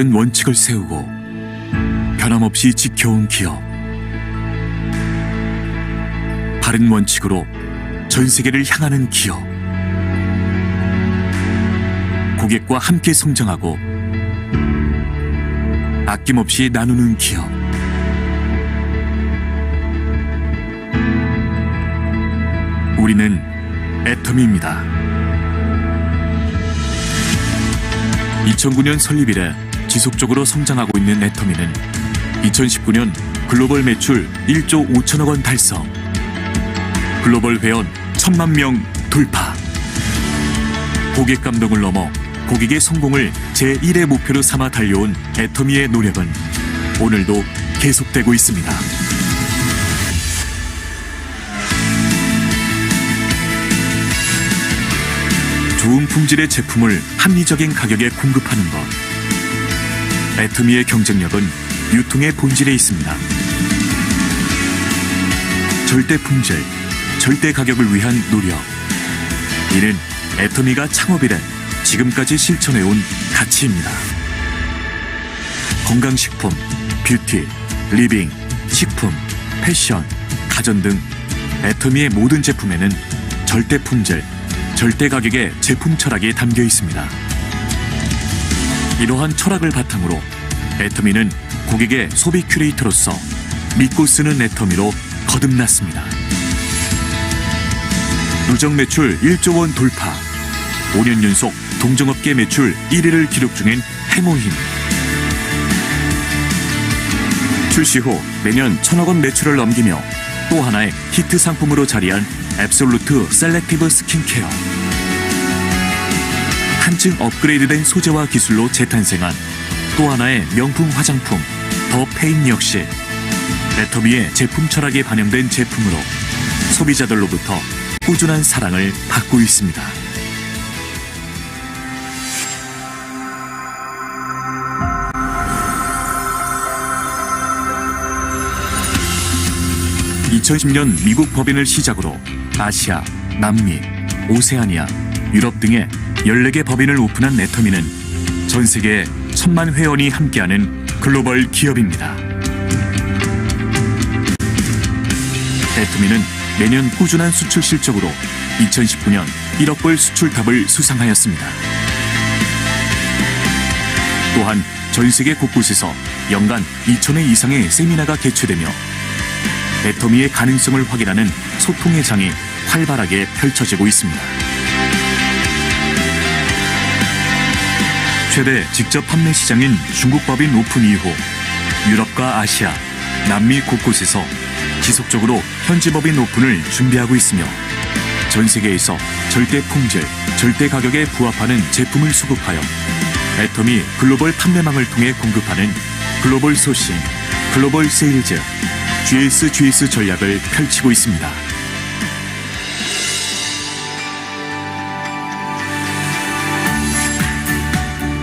바른 원칙을 세우고 변함없이 지켜온 기업. 바른 원칙으로 전 세계를 향하는 기업. 고객과 함께 성장하고 아낌없이 나누는 기업. 우리는 애터미입니다. 2009년 설립 이래 지속적으로 성장하고 있는 애터미는 2019년 글로벌 매출 1조 5천억 원 달성, 글로벌 회원 1,000만 명 돌파. 고객 감동을 넘어 고객의 성공을 제1의 목표로 삼아 달려온 애터미의 노력은 오늘도 계속되고 있습니다. 좋은 품질의 제품을 합리적인 가격에 공급하는 것. 애터미의 경쟁력은 유통의 본질에 있습니다. 절대 품질, 절대 가격을 위한 노력. 이는 애터미가 창업 이래 지금까지 실천해온 가치입니다. 건강식품, 뷰티, 리빙, 식품, 패션, 가전 등 애터미의 모든 제품에는 절대 품질, 절대 가격의 제품 철학이 담겨 있습니다. 이러한 철학을 바탕으로 애터미는 고객의 소비 큐레이터로서 믿고 쓰는 애터미로 거듭났습니다. 누적 매출 1조 원 돌파, 5년 연속 동종업계 매출 1위를 기록 중인 해모힘. 출시 후 매년 1,000억 원 매출을 넘기며 또 하나의 히트 상품으로 자리한 앱솔루트 셀렉티브 스킨케어. 한층 업그레이드된 소재와 기술로 재탄생한 또 하나의 명품 화장품 더 페인 역시 애터미의 제품 철학이 반영된 제품으로 소비자들로부터 꾸준한 사랑을 받고 있습니다. (2010년) 미국 법인을 시작으로 아시아, 남미, 오세아니아, 유럽 등의 14개 법인을 오픈한 애터미는 전 세계에 1,000만 회원이 함께하는 글로벌 기업입니다. 애터미는 매년 꾸준한 수출 실적으로 2019년 1억 불 수출탑을 수상하였습니다. 또한 전 세계 곳곳에서 연간 2,000회 이상의 세미나가 개최되며 애터미의 가능성을 확인하는 소통의 장이 활발하게 펼쳐지고 있습니다. 최대 직접 판매 시장인 중국 법인 오픈 이후 유럽과 아시아, 남미 곳곳에서 지속적으로 현지 법인 오픈을 준비하고 있으며 전 세계에서 절대 품질, 절대 가격에 부합하는 제품을 수급하여 애터미 글로벌 판매망을 통해 공급하는 글로벌 소싱, 글로벌 세일즈, GS 전략을 펼치고 있습니다.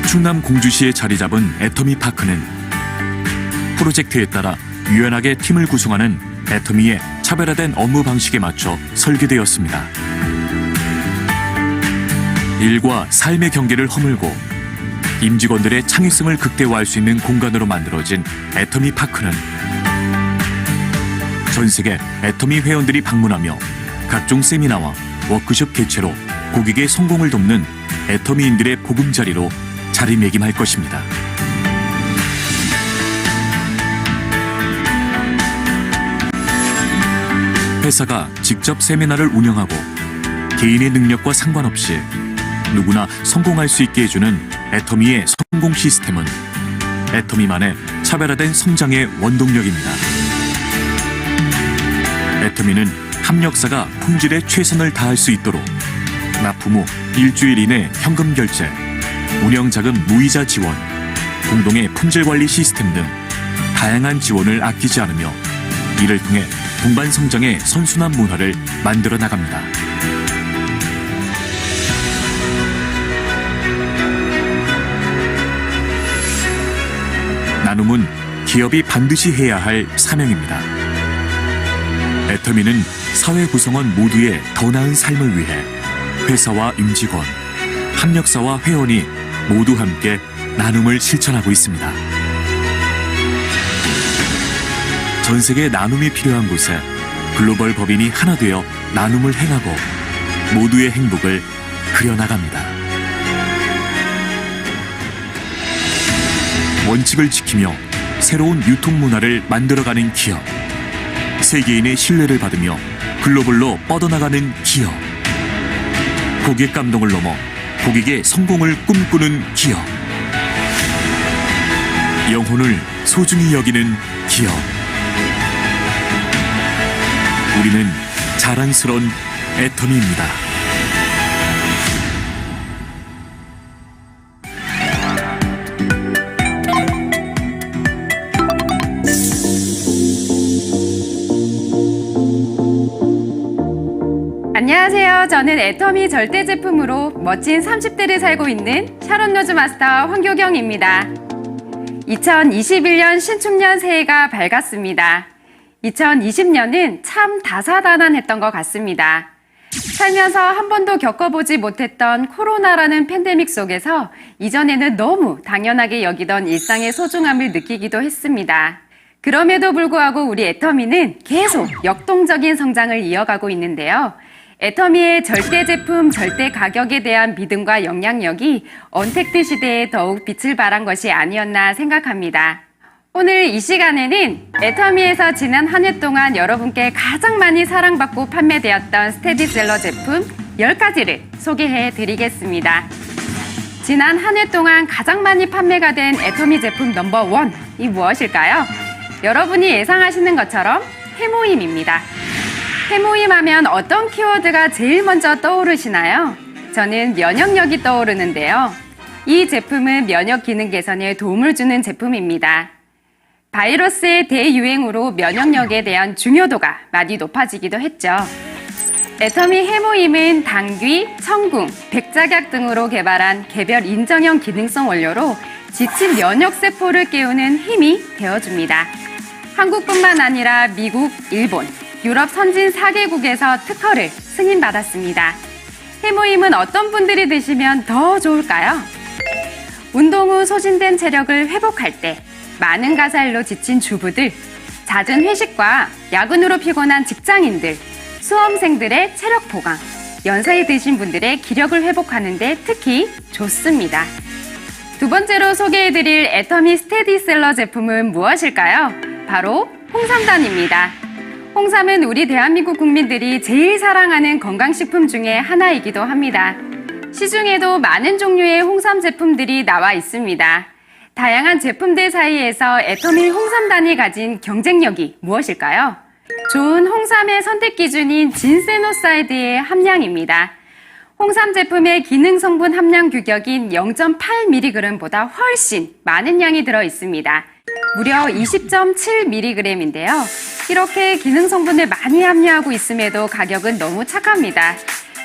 충남 공주시에 자리 잡은 애터미 파크는 프로젝트에 따라 유연하게 팀을 구성하는 애터미의 차별화된 업무 방식에 맞춰 설계되었습니다. 일과 삶의 경계를 허물고 임직원들의 창의성을 극대화할 수 있는 공간으로 만들어진 애터미 파크는 전 세계 애터미 회원들이 방문하며 각종 세미나와 워크숍 개최로 고객의 성공을 돕는 애터미인들의 보금자리로 자리매김할 것입니다. 회사가 직접 세미나를 운영하고 개인의 능력과 상관없이 누구나 성공할 수 있게 해주는 애터미의 성공 시스템은 애터미만의 차별화된 성장의 원동력입니다. 애터미는 합력사가 품질에 최선을 다할 수 있도록 납품 후 일주일 이내 현금 결제, 운영자금 무이자 지원, 공동의 품질관리 시스템 등 다양한 지원을 아끼지 않으며 이를 통해 동반 성장의 선순환 문화를 만들어 나갑니다. 나눔은 기업이 반드시 해야 할 사명입니다. 애터미는 사회 구성원 모두의 더 나은 삶을 위해 회사와 임직원, 협력사와 회원이 모두 함께 나눔을 실천하고 있습니다. 전 세계 나눔이 필요한 곳에 글로벌 법인이 하나 되어 나눔을 행하고 모두의 행복을 그려나갑니다. 원칙을 지키며 새로운 유통 문화를 만들어가는 기업. 세계인의 신뢰를 받으며 글로벌로 뻗어나가는 기업. 고객 감동을 넘어 고객의 성공을 꿈꾸는 기업. 영혼을 소중히 여기는 기업. 우리는 자랑스러운 애터미입니다. 안녕하세요. 저는 애터미 절대 제품으로 멋진 30대를 살고 있는 샤론 로즈 마스터 황교경입니다. 2021년 신축년 새해가 밝았습니다. 2020년은 참 다사다난했던 것 같습니다. 살면서 한 번도 겪어보지 못했던 코로나라는 팬데믹 속에서 이전에는 너무 당연하게 여기던 일상의 소중함을 느끼기도 했습니다. 그럼에도 불구하고 우리 애터미는 계속 역동적인 성장을 이어가고 있는데요. 애터미의 절대 제품, 절대 가격에 대한 믿음과 영향력이 언택트 시대에 더욱 빛을 발한 것이 아니었나 생각합니다. 오늘 이 시간에는 애터미에서 지난 한 해 동안 여러분께 가장 많이 사랑받고 판매되었던 스테디셀러 제품 10가지를 소개해 드리겠습니다. 지난 한 해 동안 가장 많이 판매가 된 애터미 제품 넘버 1이 무엇일까요? 여러분이 예상하시는 것처럼 해모임입니다. 해모임 하면 어떤 키워드가 제일 먼저 떠오르시나요? 저는 면역력이 떠오르는데요. 이 제품은 면역 기능 개선에 도움을 주는 제품입니다. 바이러스의 대유행으로 면역력에 대한 중요도가 많이 높아지기도 했죠. 애터미 해모임은 당귀, 청궁, 백작약 등으로 개발한 개별 인정형 기능성 원료로 지친 면역세포를 깨우는 힘이 되어줍니다. 한국뿐만 아니라 미국, 일본, 유럽 선진 4개국에서 특허를 승인받았습니다. 해모임은 어떤 분들이 드시면 더 좋을까요? 운동 후 소진된 체력을 회복할 때, 많은 가사일로 지친 주부들, 잦은 회식과 야근으로 피곤한 직장인들, 수험생들의 체력 보강, 연세에 드신 분들의 기력을 회복하는 데 특히 좋습니다. 두 번째로 소개해드릴 애터미 스테디셀러 제품은 무엇일까요? 바로 홍삼단입니다. 홍삼은 우리 대한민국 국민들이 제일 사랑하는 건강식품 중에 하나이기도 합니다. 시중에도 많은 종류의 홍삼 제품들이 나와 있습니다. 다양한 제품들 사이에서 애터미 홍삼단이 가진 경쟁력이 무엇일까요? 좋은 홍삼의 선택 기준인 진세노사이드의 함량입니다. 홍삼 제품의 기능 성분 함량 규격인 0.8mg보다 훨씬 많은 양이 들어 있습니다. 무려 20.7mg인데요. 이렇게 기능 성분을 많이 함유하고 있음에도 가격은 너무 착합니다.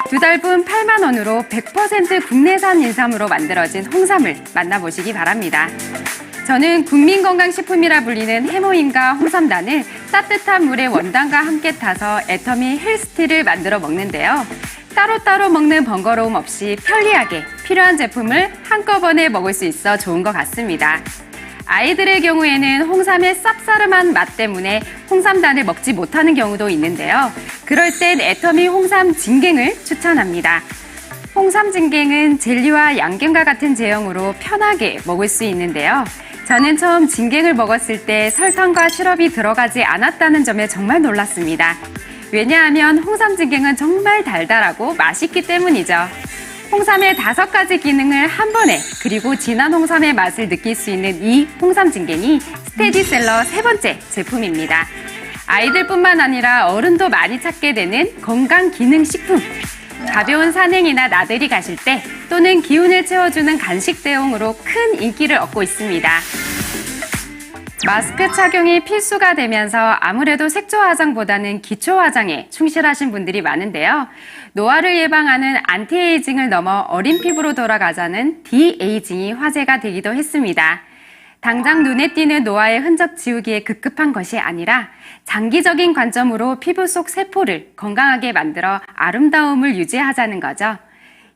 2달분 8만 원으로 100% 국내산 인삼으로 만들어진 홍삼을 만나보시기 바랍니다. 저는 국민건강식품이라 불리는 해모임과 홍삼단을 따뜻한 물에 원단과 함께 타서 애터미 헬스티를 만들어 먹는데요. 따로따로 먹는 번거로움 없이 편리하게 필요한 제품을 한꺼번에 먹을 수 있어 좋은 것 같습니다. 아이들의 경우에는 홍삼의 쌉싸름한 맛 때문에 홍삼단을 먹지 못하는 경우도 있는데요. 그럴 땐 애터미 홍삼 진갱을 추천합니다. 홍삼 진갱은 젤리와 양갱과 같은 제형으로 편하게 먹을 수 있는데요. 저는 처음 진갱을 먹었을 때 설탕과 시럽이 들어가지 않았다는 점에 정말 놀랐습니다. 왜냐하면 홍삼 진갱은 정말 달달하고 맛있기 때문이죠. 홍삼의 5가지 기능을 한 번에, 그리고 진한 홍삼의 맛을 느낄 수 있는 이 홍삼 진갱이 스테디셀러 3번째 제품입니다. 아이들뿐만 아니라 어른도 많이 찾게 되는 건강 기능 식품. 가벼운 산행이나 나들이 가실 때 또는 기운을 채워주는 간식 대용으로 큰 인기를 얻고 있습니다. 마스크 착용이 필수가 되면서 아무래도 색조 화장보다는 기초 화장에 충실하신 분들이 많은데요. 노화를 예방하는 안티에이징을 넘어 어린 피부로 돌아가자는 디에이징이 화제가 되기도 했습니다. 당장 눈에 띄는 노화의 흔적 지우기에 급급한 것이 아니라 장기적인 관점으로 피부 속 세포를 건강하게 만들어 아름다움을 유지하자는 거죠.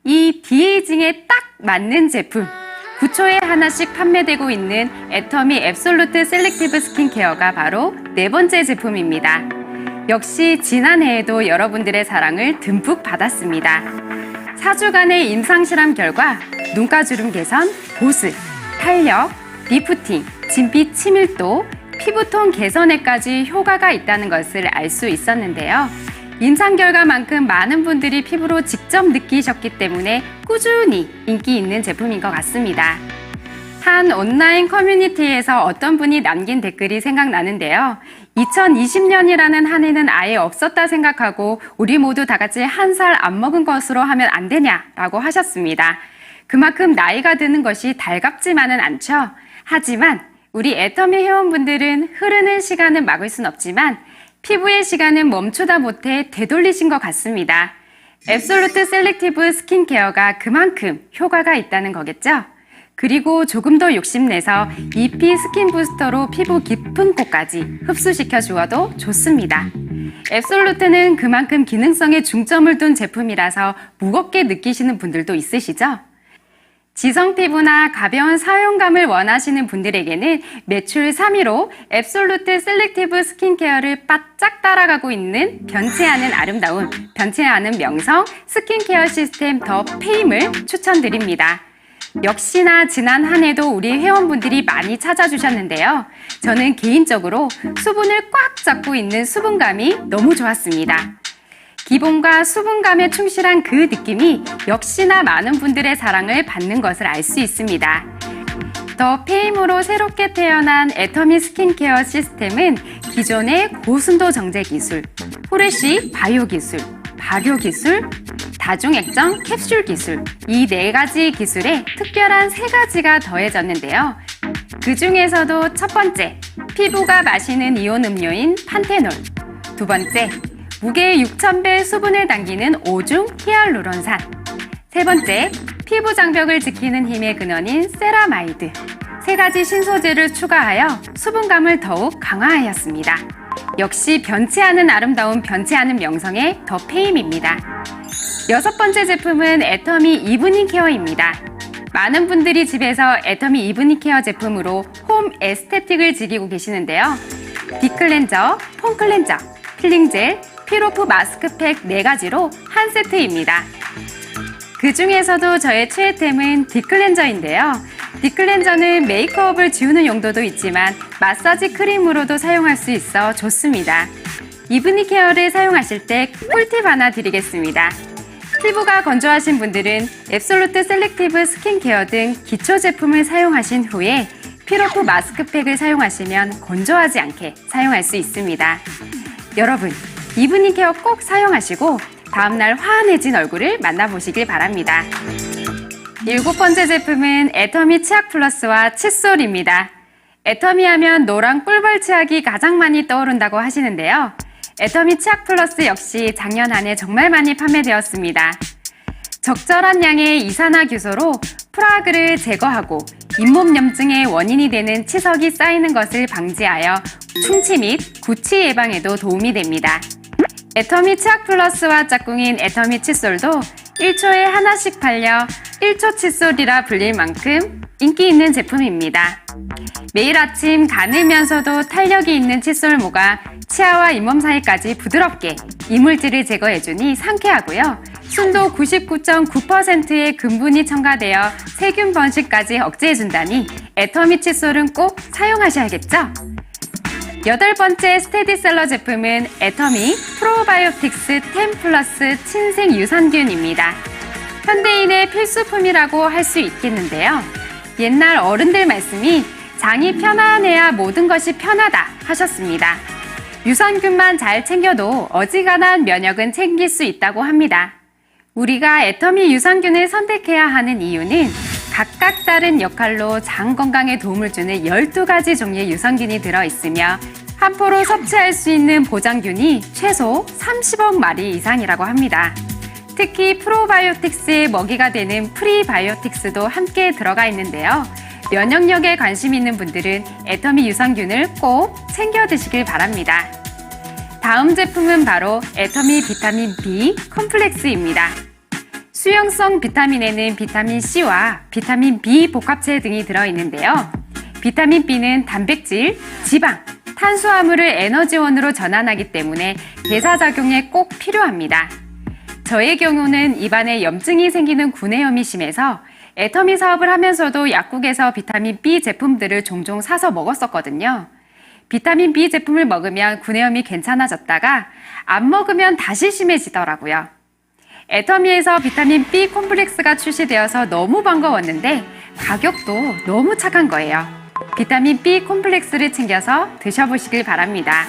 이 디에이징에 딱 맞는 제품, 9초에 하나씩 판매되고 있는 애터미 앱솔루트 셀렉티브 스킨케어가 바로 네 번째 제품입니다. 역시 지난해에도 여러분들의 사랑을 듬뿍 받았습니다. 4주간의 임상실험 결과 눈가주름 개선, 보습, 탄력, 리프팅, 진피 치밀도, 피부톤 개선에까지 효과가 있다는 것을 알 수 있었는데요. 임상 결과만큼 많은 분들이 피부로 직접 느끼셨기 때문에 꾸준히 인기 있는 제품인 것 같습니다. 한 온라인 커뮤니티에서 어떤 분이 남긴 댓글이 생각나는데요. 2020년이라는 한 해는 아예 없었다 생각하고 우리 모두 다 같이 한 살 안 먹은 것으로 하면 안 되냐라고 하셨습니다. 그만큼 나이가 드는 것이 달갑지만은 않죠. 하지만 우리 애터미 회원분들은 흐르는 시간은 막을 순 없지만 피부의 시간은 멈추다 못해 되돌리신 것 같습니다. 앱솔루트 셀렉티브 스킨케어가 그만큼 효과가 있다는 거겠죠? 그리고 조금 더 욕심내서 EP 스킨 부스터로 피부 깊은 곳까지 흡수시켜 주어도 좋습니다. 앱솔루트는 그만큼 기능성에 중점을 둔 제품이라서 무겁게 느끼시는 분들도 있으시죠? 지성 피부나 가벼운 사용감을 원하시는 분들에게는 매출 3위로 앱솔루트 셀렉티브 스킨케어를 바짝 따라가고 있는 변치 않은 아름다움, 변치 않은 명성 스킨케어 시스템 더 페임을 추천드립니다. 역시나 지난 한 해도 우리 회원분들이 많이 찾아주셨는데요. 저는 개인적으로 수분을 꽉 잡고 있는 수분감이 너무 좋았습니다. 기본과 수분감에 충실한 그 느낌이 역시나 많은 분들의 사랑을 받는 것을 알 수 있습니다. 더 페임으로 새롭게 태어난 애터미 스킨케어 시스템은 기존의 고순도 정제 기술, 후레쉬 바이오 기술, 발효 기술, 다중액정 캡슐 기술 이 네 가지 기술에 특별한 세 가지가 더해졌는데요. 그 중에서도 첫 번째, 피부가 마시는 이온 음료인 판테놀. 두 번째, 무게 6,000배 수분을 당기는 오중 히알루론산. 세 번째, 피부 장벽을 지키는 힘의 근원인 세라마이드. 세 가지 신소재를 추가하여 수분감을 더욱 강화하였습니다. 역시 변치 않은 아름다움, 변치 않은 명성의 더 페임입니다. 여섯 번째 제품은 애터미 이브닝 케어입니다. 많은 분들이 집에서 애터미 이브닝 케어 제품으로 홈 에스테틱을 즐기고 계시는데요. 딥클렌저, 폼 클렌저, 필링 젤, 피로프 마스크팩 4가지로 한 세트입니다. 그 중에서도 저의 최애템은 딥클렌저인데요. 딥클렌저는 메이크업을 지우는 용도도 있지만 마사지 크림으로도 사용할 수 있어 좋습니다. 이브닝 케어를 사용하실 때 꿀팁 하나 드리겠습니다. 피부가 건조하신 분들은 앱솔루트 셀렉티브 스킨케어 등 기초 제품을 사용하신 후에 피로프 마스크팩을 사용하시면 건조하지 않게 사용할 수 있습니다. 여러분, 이브닝 케어 꼭 사용하시고 다음날 환해진 얼굴을 만나보시길 바랍니다. 일곱 번째 제품은 애터미 치약 플러스와 칫솔입니다. 애터미 하면 노란 꿀벌 치약이 가장 많이 떠오른다고 하시는데요. 애터미 치약 플러스 역시 작년 한 해 정말 많이 판매되었습니다. 적절한 양의 이산화규소로 프라그를 제거하고 잇몸 염증의 원인이 되는 치석이 쌓이는 것을 방지하여 충치 및 구취 예방에도 도움이 됩니다. 애터미 치약 플러스와 짝꿍인 애터미 칫솔도 1초에 하나씩 팔려 1초 칫솔이라 불릴 만큼 인기 있는 제품입니다. 매일 아침 가늘면서도 탄력이 있는 칫솔모가 치아와 잇몸 사이까지 부드럽게 이물질을 제거해주니 상쾌하고요. 순도 99.9%의 금분이 첨가되어 세균 번식까지 억제해준다니 애터미 칫솔은 꼭 사용하셔야겠죠? 여덟 번째 스테디셀러 제품은 애터미 프로바이오틱스 10 플러스 친생 유산균입니다. 현대인의 필수품이라고 할 수 있겠는데요. 옛날 어른들 말씀이 장이 편안해야 모든 것이 편하다 하셨습니다. 유산균만 잘 챙겨도 어지간한 면역은 챙길 수 있다고 합니다. 우리가 애터미 유산균을 선택해야 하는 이유는 각각 다른 역할로 장 건강에 도움을 주는 12가지 종류의 유산균이 들어있으며 한 포로 섭취할 수 있는 보장균이 최소 30억 마리 이상이라고 합니다. 특히 프로바이오틱스의 먹이가 되는 프리바이오틱스도 함께 들어가 있는데요. 면역력에 관심 있는 분들은 애터미 유산균을 꼭 챙겨 드시길 바랍니다. 다음 제품은 바로 애터미 비타민 B 컴플렉스입니다. 수용성 비타민에는 비타민 C와 비타민 B 복합체 등이 들어있는데요. 비타민 B는 단백질, 지방, 탄수화물을 에너지원으로 전환하기 때문에 대사작용에 꼭 필요합니다. 저의 경우는 입안에 염증이 생기는 구내염이 심해서 애터미 사업을 하면서도 약국에서 비타민 B 제품들을 종종 사서 먹었었거든요. 비타민 B 제품을 먹으면 구내염이 괜찮아졌다가 안 먹으면 다시 심해지더라고요. 애터미에서 비타민 B 콤플렉스가 출시되어서 너무 반가웠는데 가격도 너무 착한 거예요. 비타민 B 콤플렉스를 챙겨서 드셔보시길 바랍니다.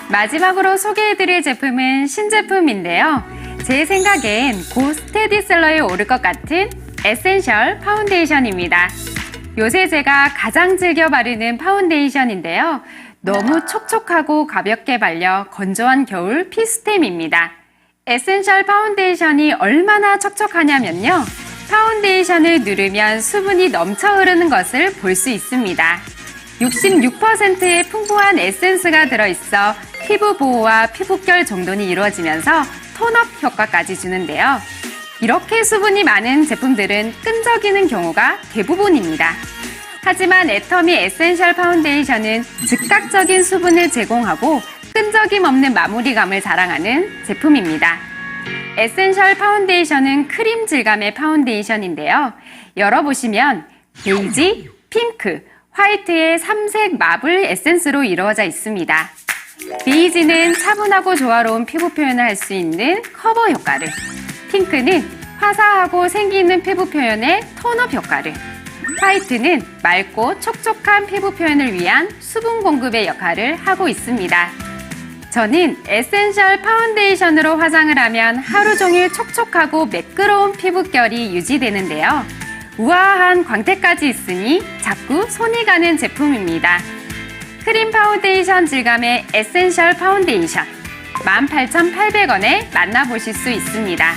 마지막으로 소개해드릴 제품은 신제품인데요. 제 생각엔 곧 스테디셀러에 오를 것 같은 에센셜 파운데이션입니다. 요새 제가 가장 즐겨 바르는 파운데이션인데요. 너무 촉촉하고 가볍게 발려 건조한 겨울 필수템입니다. 에센셜 파운데이션이 얼마나 촉촉하냐면요. 파운데이션을 누르면 수분이 넘쳐 흐르는 것을 볼 수 있습니다. 66%의 풍부한 에센스가 들어있어 피부 보호와 피부결 정돈이 이루어지면서 톤업 효과까지 주는데요. 이렇게 수분이 많은 제품들은 끈적이는 경우가 대부분입니다. 하지만 애터미 에센셜 파운데이션은 즉각적인 수분을 제공하고 끈적임 없는 마무리감을 자랑하는 제품입니다. 에센셜 파운데이션은 크림 질감의 파운데이션인데요. 열어보시면 베이지, 핑크, 화이트의 3색 마블 에센스로 이루어져 있습니다. 베이지는 차분하고 조화로운 피부 표현을 할 수 있는 커버 효과를, 핑크는 화사하고 생기 있는 피부 표현의 톤업 효과를, 화이트는 맑고 촉촉한 피부 표현을 위한 수분 공급의 역할을 하고 있습니다. 저는 에센셜 파운데이션으로 화장을 하면 하루 종일 촉촉하고 매끄러운 피부결이 유지되는데요. 우아한 광택까지 있으니 자꾸 손이 가는 제품입니다. 크림 파운데이션 질감의 에센셜 파운데이션 18,800원에 만나보실 수 있습니다.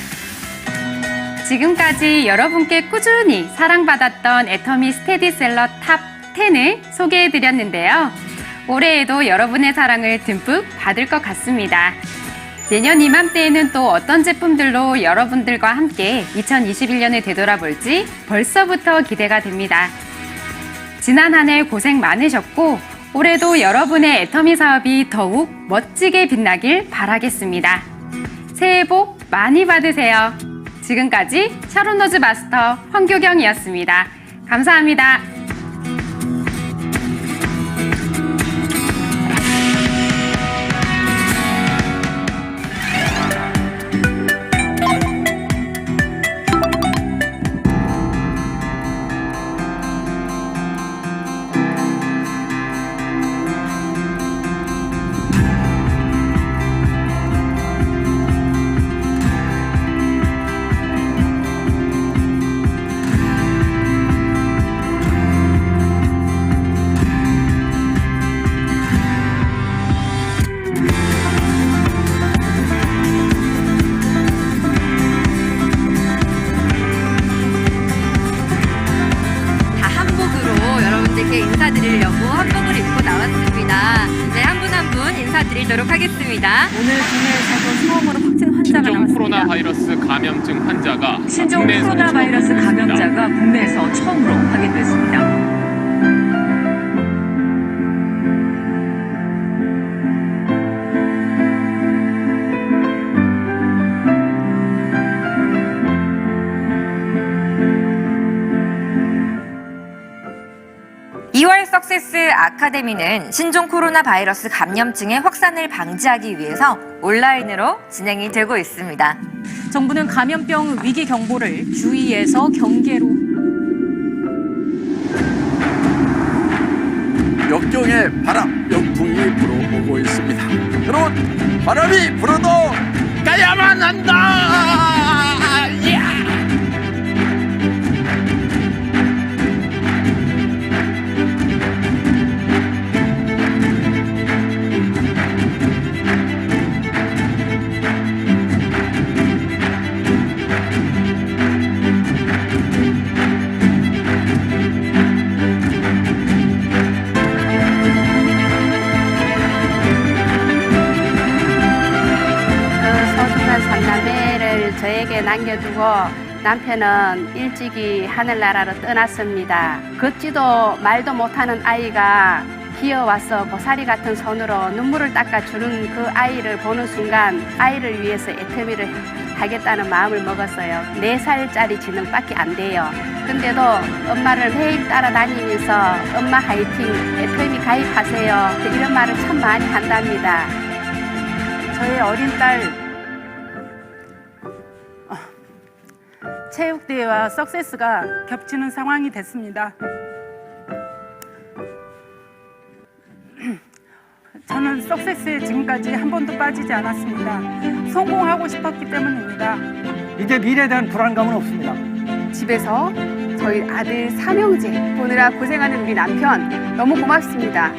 지금까지 여러분께 꾸준히 사랑받았던 애터미 스테디셀러 탑 10을 소개해드렸는데요. 올해에도 여러분의 사랑을 듬뿍 받을 것 같습니다. 내년 이맘때에는 또 어떤 제품들로 여러분들과 함께 2021년을 되돌아볼지 벌써부터 기대가 됩니다. 지난 한 해 고생 많으셨고 올해도 여러분의 애터미 사업이 더욱 멋지게 빛나길 바라겠습니다. 새해 복 많이 받으세요. 지금까지 샤론로즈 마스터 황교경이었습니다. 감사합니다. 인사드리려고 한복을 입고 나왔습니다. 네, 한 분 한 분 인사드리도록 하겠습니다. 오늘 국내에서도 처음으로 확진 환자가 신종 나왔습니다. 코로나 바이러스 감염증 환자가 신종 국내에서 코로나 바이러스 처음 감염자가 국내에서 처음으로 확인됐습니다. 석세스 아카데미는 신종 코로나 바이러스 감염증의 확산을 방지하기 위해서 온라인으로 진행이 되고 있습니다. 정부는 감염병 위기 경보를 주의에서 경계로 역경의 바람, 역풍이 불어오고 있습니다. 여러분, 바람이 불어도 가야만 한다! 저에게 남겨두고 남편은 일찍이 하늘나라로 떠났습니다. 걷지도 말도 못하는 아이가 기어와서 고사리 같은 손으로 눈물을 닦아주는 그 아이를 보는 순간 아이를 위해서 애터미를 하겠다는 마음을 먹었어요. 4살짜리 지능밖에 안 돼요. 근데도 엄마를 매일 따라다니면서 엄마 화이팅, 애터미 가입하세요. 이런 말을 참 많이 한답니다. 저희 어린 딸 체육대회와 석세스가 겹치는 상황이 됐습니다. 저는 석세스에 지금까지 한 번도 빠지지 않았습니다. 성공하고 싶었기 때문입니다. 이제 미래에 대한 불안감은 없습니다. 집에서 저희 아들 삼형제 보느라 고생하는 우리 남편 너무 고맙습니다.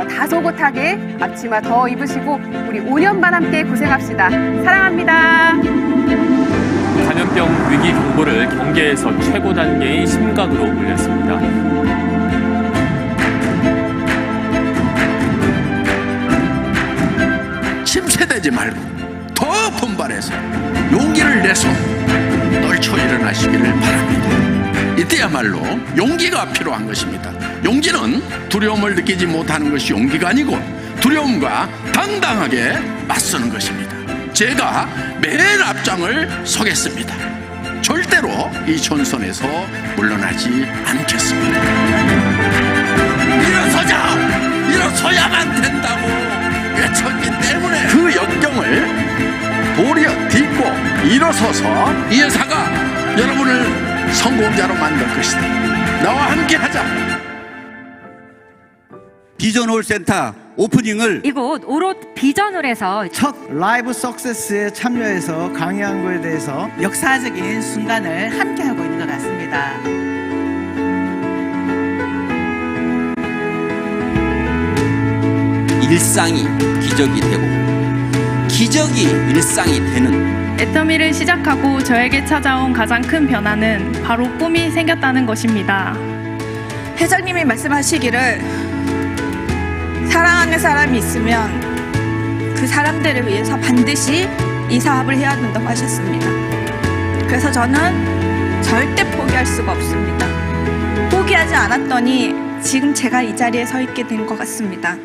다소곳하게 앞치마 더 입으시고 우리 5년만 함께 고생합시다. 사랑합니다. 감염병 위기 경보를 경계에서 최고 단계의 심각으로 올렸습니다. 침체되지 말고 더 분발해서 용기를 내서 떨쳐 일어나시기를 바랍니다. 이때야말로 용기가 필요한 것입니다. 용기는 두려움을 느끼지 못하는 것이 용기가 아니고 두려움과 당당하게 맞서는 것입니다. 제가 맨 앞장을 서겠습니다. 절대로 이 전선에서 물러나지 않겠습니다. 일어서야만 된다고 외쳤기 때문에 그 역경을 도리어 딛고 일어서서 이 회사가 여러분을 성공자로 만들 것이다. 나와 함께 하자. 비전홀센터 오프닝을 이곳 오롯 비전홀에서 첫 라이브 석세스에 참여해서 강의한 거에 대해서 역사적인 순간을 함께하고 있는 것 같습니다. 일상이 기적이 되고 기적이 일상이 되는 애터미를 시작하고 저에게 찾아온 가장 큰 변화는 바로 꿈이 생겼다는 것입니다. 회장님이 말씀하시기를 사랑하는 사람이 있으면 그 사람들을 위해서 반드시 이 사업을 해야 된다고 하셨습니다. 그래서 저는 절대 포기할 수가 없습니다. 포기하지 않았더니 지금 제가 이 자리에 서 있게 된 것 같습니다.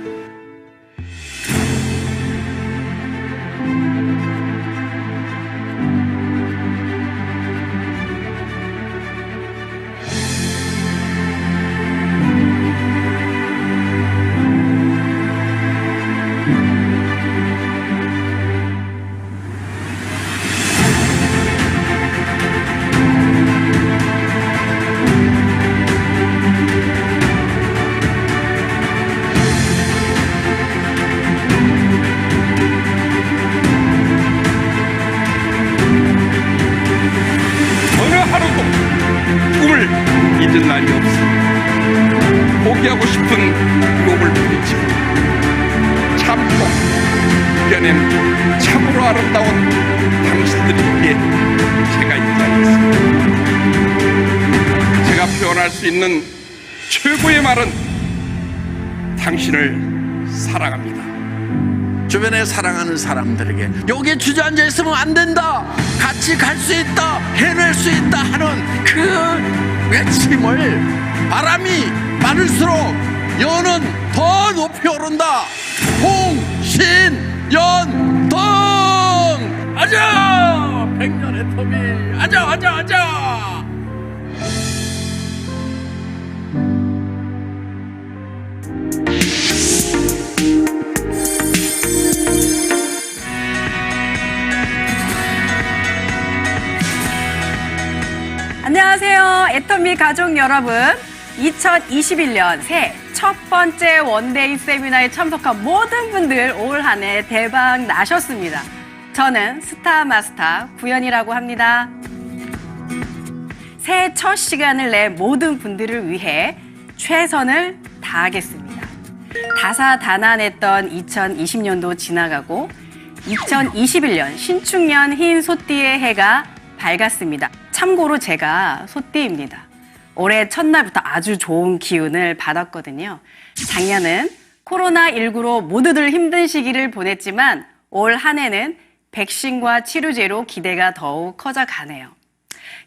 잊을 날이 없습니다. 포기하고 싶은 욕을 부딪히고 참고 이겨낸 참으로 아름다운 당신들을 위해 제가 이 자리에 있습니다. 제가 표현할 수 있는 최고의 말은 당신을 사랑합니다. 주변에 사랑하는 사람들에게 여기 주저앉아 있으면 안 된다, 같이 갈 수 있다, 해낼 수 있다 하는 그 외침을 바람이 많을수록 연은 더 높이 오른다. 홍신연동 아자 백년의 터미 아자 안녕하세요. 애터미 가족 여러분. 2021년 새해 첫 번째 원데이 세미나에 참석한 모든 분들 올 한 해 대박 나셨습니다. 저는 스타 마스터 구연이라고 합니다. 새해 첫 시간을 내 모든 분들을 위해 최선을 다하겠습니다. 다사다난했던 2020년도 지나가고 2021년 신축년 흰 소띠의 해가 밝았습니다. 참고로 제가 소띠입니다. 올해 첫날부터 아주 좋은 기운을 받았거든요. 작년은 코로나19로 모두들 힘든 시기를 보냈지만 올 한 해는 백신과 치료제로 기대가 더욱 커져가네요.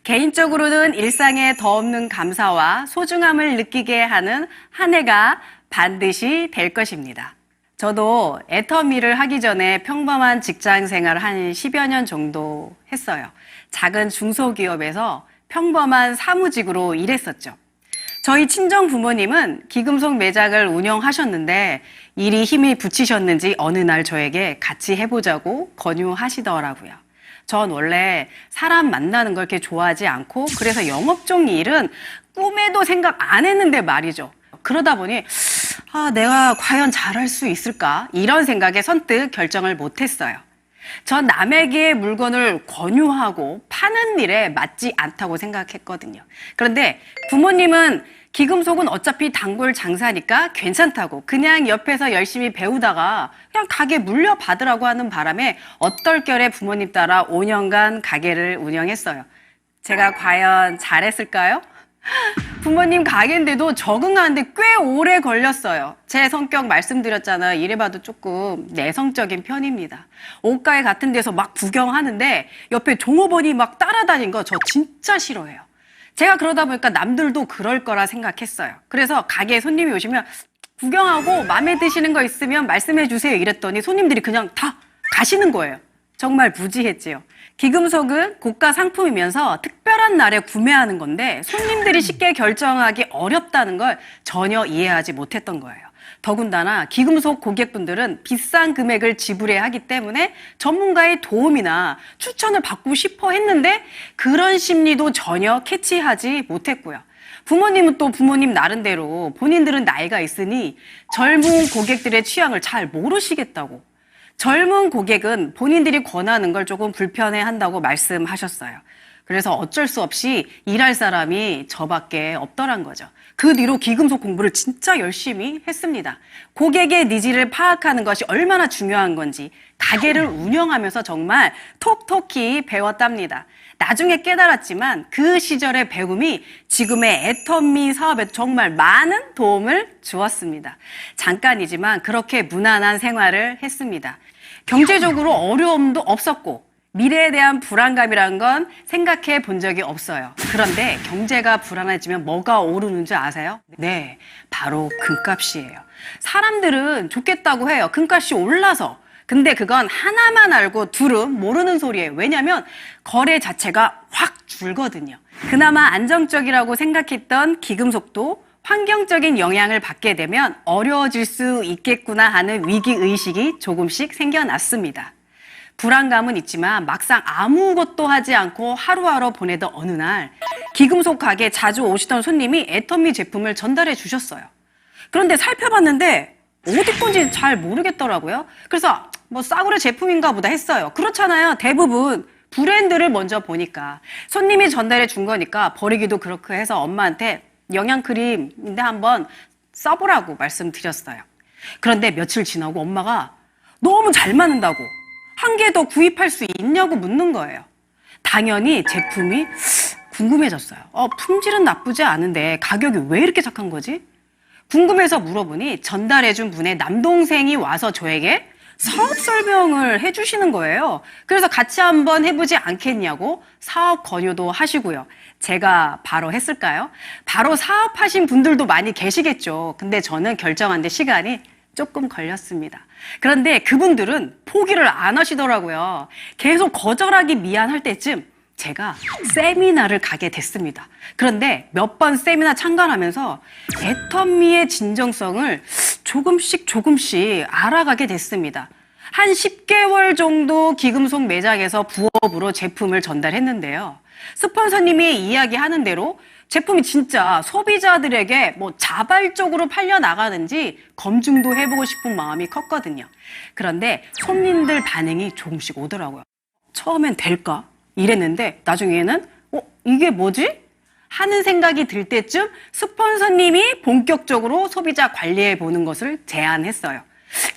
개인적으로는 일상에 더없는 감사와 소중함을 느끼게 하는 한 해가 반드시 될 것입니다. 저도 애터미를 하기 전에 평범한 직장 생활을 한 10여 년 정도 했어요. 작은 중소기업에서 평범한 사무직으로 일했었죠. 저희 친정 부모님은 기금속 매장을 운영하셨는데 일이 힘이 붙이셨는지 어느 날 저에게 같이 해보자고 권유하시더라고요. 전 원래 사람 만나는 걸 그렇게 좋아하지 않고 그래서 영업종 일은 꿈에도 생각 안 했는데 말이죠. 그러다 보니 내가 과연 잘할 수 있을까? 이런 생각에 선뜻 결정을 못했어요. 전 남에게 물건을 권유하고 파는 일에 맞지 않다고 생각했거든요. 그런데 부모님은 기금속은 어차피 단골 장사니까 괜찮다고 그냥 옆에서 열심히 배우다가 그냥 가게 물려받으라고 하는 바람에 얼떨결에 부모님 따라 5년간 가게를 운영했어요. 제가 과연 잘했을까요? 부모님 가게인데도 적응하는데 꽤 오래 걸렸어요. 제 성격 말씀드렸잖아요. 이래봐도 조금 내성적인 편입니다. 옷가게 같은 데서 막 구경하는데 옆에 종업원이 막 따라다니는 거 저 진짜 싫어해요. 제가 그러다 보니까 남들도 그럴 거라 생각했어요. 그래서 가게에 손님이 오시면 구경하고 마음에 드시는 거 있으면 말씀해 주세요 이랬더니 손님들이 그냥 다 가시는 거예요. 정말 무지했지요. 기금속은 고가 상품이면서 특별한 날에 구매하는 건데 손님들이 쉽게 결정하기 어렵다는 걸 전혀 이해하지 못했던 거예요. 더군다나 기금속 고객분들은 비싼 금액을 지불해야 하기 때문에 전문가의 도움이나 추천을 받고 싶어 했는데 그런 심리도 전혀 캐치하지 못했고요. 부모님은 또 부모님 나름대로 본인들은 나이가 있으니 젊은 고객들의 취향을 잘 모르시겠다고. 젊은 고객은 본인들이 권하는 걸 조금 불편해한다고 말씀하셨어요. 그래서 어쩔 수 없이 일할 사람이 저밖에 없더란 거죠. 그 뒤로 기금속 공부를 진짜 열심히 했습니다. 고객의 니즈를 파악하는 것이 얼마나 중요한 건지 가게를 운영하면서 정말 톡톡히 배웠답니다. 나중에 깨달았지만 그 시절의 배움이 지금의 애터미 사업에 정말 많은 도움을 주었습니다. 잠깐이지만 그렇게 무난한 생활을 했습니다. 경제적으로 어려움도 없었고 미래에 대한 불안감이란 건 생각해 본 적이 없어요. 그런데 경제가 불안해지면 뭐가 오르는 줄 아세요? 네, 바로 금값이에요. 사람들은 좋겠다고 해요. 금값이 올라서. 근데 그건 하나만 알고 둘은 모르는 소리예요. 왜냐하면 거래 자체가 확 줄거든요. 그나마 안정적이라고 생각했던 기금속도 환경적인 영향을 받게 되면 어려워질 수 있겠구나 하는 위기의식이 조금씩 생겨났습니다. 불안감은 있지만 막상 아무것도 하지 않고 하루하루 보내던 어느 날 기금속 가게에 자주 오시던 손님이 애터미 제품을 전달해 주셨어요. 그런데 살펴봤는데 어디 건지 잘 모르겠더라고요. 그래서 뭐 싸구려 제품인가 보다 했어요. 그렇잖아요. 대부분 브랜드를 먼저 보니까 손님이 전달해 준 거니까 버리기도 그렇고 해서 엄마한테 영양크림인데 한번 써보라고 말씀드렸어요. 그런데 며칠 지나고 엄마가 너무 잘 맞는다고 한 개 더 구입할 수 있냐고 묻는 거예요. 당연히 제품이 궁금해졌어요. 품질은 나쁘지 않은데 가격이 왜 이렇게 착한 거지? 궁금해서 물어보니 전달해준 분의 남동생이 와서 저에게 사업 설명을 해주시는 거예요. 그래서 같이 한번 해보지 않겠냐고 사업 권유도 하시고요. 제가 바로 했을까요? 바로 사업하신 분들도 많이 계시겠죠. 근데 저는 결정한 데 시간이 조금 걸렸습니다. 그런데 그분들은 포기를 안 하시더라고요. 계속 거절하기 미안할 때쯤 제가 세미나를 가게 됐습니다. 그런데 몇 번 세미나 참관하면서 애터미의 진정성을 조금씩 알아가게 됐습니다. 한 10개월 정도 기금속 매장에서 부업으로 제품을 전달했는데요. 스폰서님이 이야기하는 대로 제품이 진짜 소비자들에게 뭐 자발적으로 팔려나가는지 검증도 해보고 싶은 마음이 컸거든요. 그런데 손님들 반응이 조금씩 오더라고요. 처음엔 될까? 이랬는데 나중에는 이게 뭐지? 하는 생각이 들 때쯤 스폰서님이 본격적으로 소비자 관리해 보는 것을 제안했어요.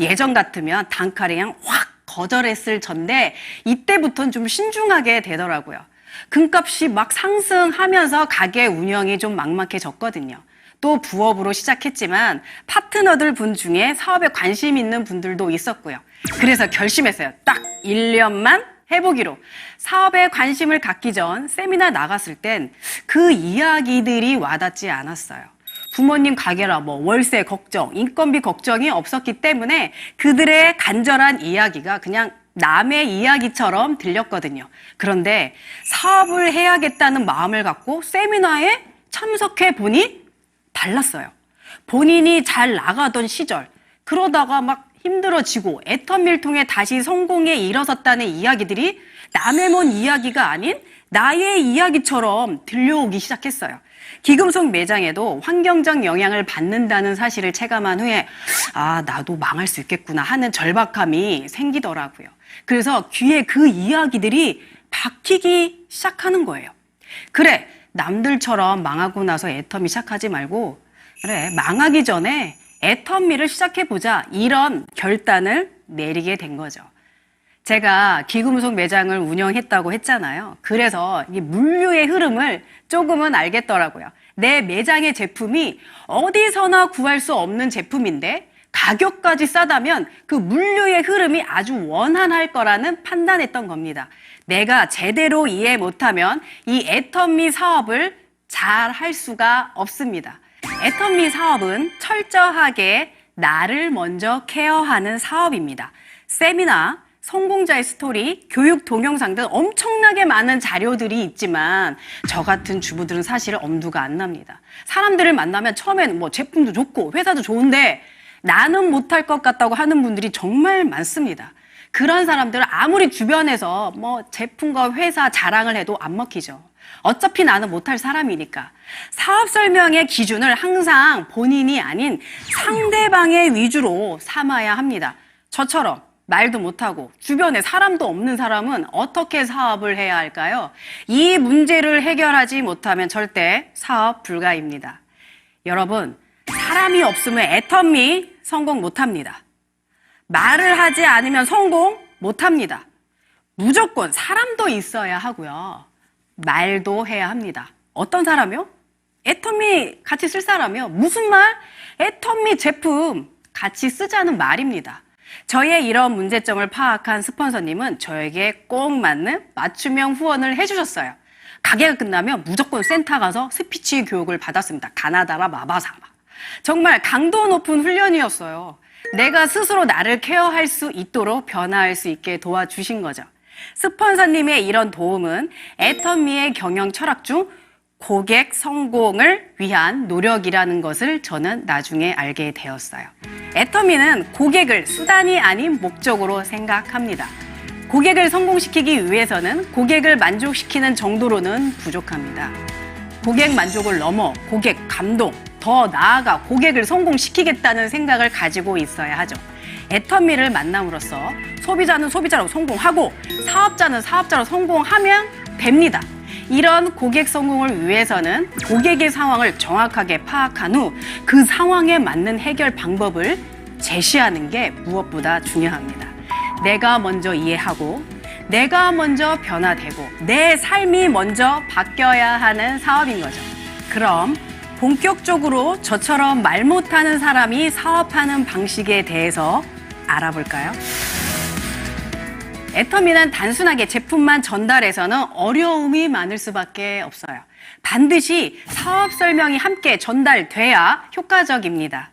예전 같으면 단칼에 그냥 확 거절했을 전데 이때부터는 좀 신중하게 되더라고요. 금값이 막 상승하면서 가게 운영이 좀 막막해졌거든요. 또 부업으로 시작했지만 파트너들 분 중에 사업에 관심 있는 분들도 있었고요. 그래서 결심했어요. 딱 1년만 해보기로. 사업에 관심을 갖기 전 세미나 나갔을 땐 그 이야기들이 와닿지 않았어요. 부모님 가게라 월세 걱정, 인건비 걱정이 없었기 때문에 그들의 간절한 이야기가 그냥 남의 이야기처럼 들렸거든요. 그런데 사업을 해야겠다는 마음을 갖고 세미나에 참석해 보니 달랐어요. 본인이 잘 나가던 시절, 그러다가 막 힘들어지고 애터미를 통해 다시 성공에 일어섰다는 이야기들이 남의 먼 이야기가 아닌 나의 이야기처럼 들려오기 시작했어요. 기금속 매장에도 환경적 영향을 받는다는 사실을 체감한 후에 나도 망할 수 있겠구나 하는 절박함이 생기더라고요. 그래서 귀에 그 이야기들이 박히기 시작하는 거예요. 그래, 남들처럼 망하고 나서 애터미 시작하지 말고 그래, 망하기 전에 애터미를 시작해보자, 이런 결단을 내리게 된 거죠. 제가 기금속 매장을 운영했다고 했잖아요. 그래서 이 물류의 흐름을 조금은 알겠더라고요. 내 매장의 제품이 어디서나 구할 수 없는 제품인데 가격까지 싸다면 그 물류의 흐름이 아주 원활할 거라는 판단했던 겁니다. 내가 제대로 이해 못하면 이 애터미 사업을 잘 할 수가 없습니다. 애터미 사업은 철저하게 나를 먼저 케어하는 사업입니다. 세미나, 성공자의 스토리, 교육 동영상 등 엄청나게 많은 자료들이 있지만 저 같은 주부들은 사실 엄두가 안 납니다. 사람들을 만나면 처음에는 제품도 좋고 회사도 좋은데 나는 못할 것 같다고 하는 분들이 정말 많습니다. 그런 사람들은 아무리 주변에서 제품과 회사 자랑을 해도 안 먹히죠. 어차피 나는 못할 사람이니까. 사업 설명의 기준을 항상 본인이 아닌 상대방의 위주로 삼아야 합니다. 저처럼 말도 못하고 주변에 사람도 없는 사람은 어떻게 사업을 해야 할까요? 이 문제를 해결하지 못하면 절대 사업 불가입니다. 여러분, 사람이 없으면 애터미 성공 못합니다. 말을 하지 않으면 성공 못합니다. 무조건 사람도 있어야 하고요. 말도 해야 합니다. 어떤 사람이요? 애터미 같이 쓸 사람이요. 무슨 말? 애터미 제품 같이 쓰자는 말입니다. 저의 이런 문제점을 파악한 스폰서님은 저에게 꼭 맞는 맞춤형 후원을 해주셨어요. 가게가 끝나면 무조건 센터 가서 스피치 교육을 받았습니다. 가나다라 마바사바. 정말 강도 높은 훈련이었어요. 내가 스스로 나를 케어할 수 있도록 변화할 수 있게 도와주신 거죠. 스폰서님의 이런 도움은 애터미의 경영 철학 중 고객 성공을 위한 노력이라는 것을 저는 나중에 알게 되었어요. 애터미는 고객을 수단이 아닌 목적으로 생각합니다. 고객을 성공시키기 위해서는 고객을 만족시키는 정도로는 부족합니다. 고객 만족을 넘어 고객 감동, 더 나아가 고객을 성공시키겠다는 생각을 가지고 있어야 하죠. 애터미를 만남으로써 소비자는 소비자로 성공하고 사업자는 사업자로 성공하면 됩니다. 이런 고객 성공을 위해서는 고객의 상황을 정확하게 파악한 후 그 상황에 맞는 해결 방법을 제시하는 게 무엇보다 중요합니다. 내가 먼저 이해하고 내가 먼저 변화되고 내 삶이 먼저 바뀌어야 하는 사업인 거죠. 그럼 본격적으로 저처럼 말 못하는 사람이 사업하는 방식에 대해서 알아볼까요? 애터미는 단순하게 제품만 전달해서는 어려움이 많을 수밖에 없어요. 반드시 사업 설명이 함께 전달돼야 효과적입니다.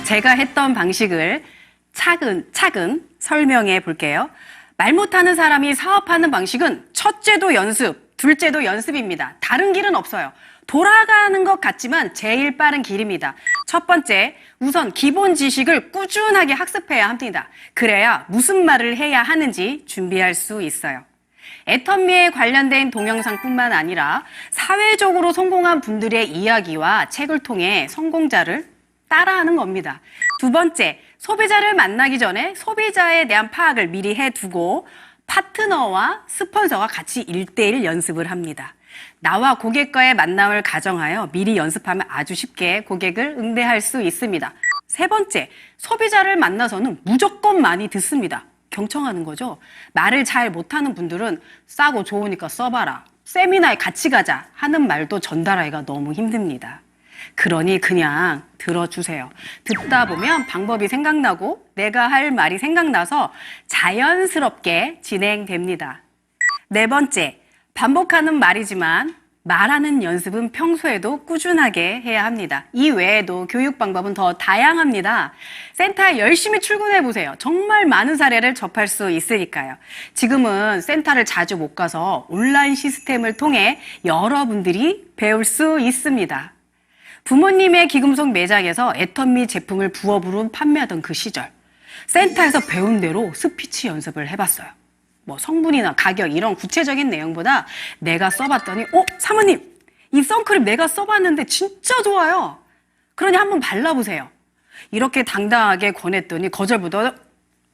제가 했던 방식을 차근차근 설명해 볼게요. 말 못하는 사람이 사업하는 방식은 첫째도 연습, 둘째도 연습입니다. 다른 길은 없어요. 돌아가는 것 같지만 제일 빠른 길입니다. 첫 번째, 우선 기본 지식을 꾸준하게 학습해야 합니다. 그래야 무슨 말을 해야 하는지 준비할 수 있어요. 애터미에 관련된 동영상뿐만 아니라 사회적으로 성공한 분들의 이야기와 책을 통해 성공자를 따라하는 겁니다. 두 번째, 소비자를 만나기 전에 소비자에 대한 파악을 미리 해두고 파트너와 스폰서가 같이 1:1 연습을 합니다. 나와 고객과의 만남을 가정하여 미리 연습하면 아주 쉽게 고객을 응대할 수 있습니다. 세 번째, 소비자를 만나서는 무조건 많이 듣습니다. 경청하는 거죠. 말을 잘 못하는 분들은 싸고 좋으니까 써봐라, 세미나에 같이 가자 하는 말도 전달하기가 너무 힘듭니다. 그러니 그냥 들어주세요. 듣다 보면 방법이 생각나고 내가 할 말이 생각나서 자연스럽게 진행됩니다. 네 번째, 반복하는 말이지만 말하는 연습은 평소에도 꾸준하게 해야 합니다. 이 외에도 교육 방법은 더 다양합니다. 센터에 열심히 출근해 보세요. 정말 많은 사례를 접할 수 있으니까요. 지금은 센터를 자주 못 가서 온라인 시스템을 통해 여러분들이 배울 수 있습니다. 부모님의 기금속 매장에서 애터미 제품을 부업으로 판매하던 그 시절, 센터에서 배운 대로 스피치 연습을 해봤어요. 뭐 성분이나 가격 이런 구체적인 내용보다 내가 써봤더니 사모님 이 선크림 내가 써봤는데 진짜 좋아요. 그러니 한번 발라보세요. 이렇게 당당하게 권했더니 거절보다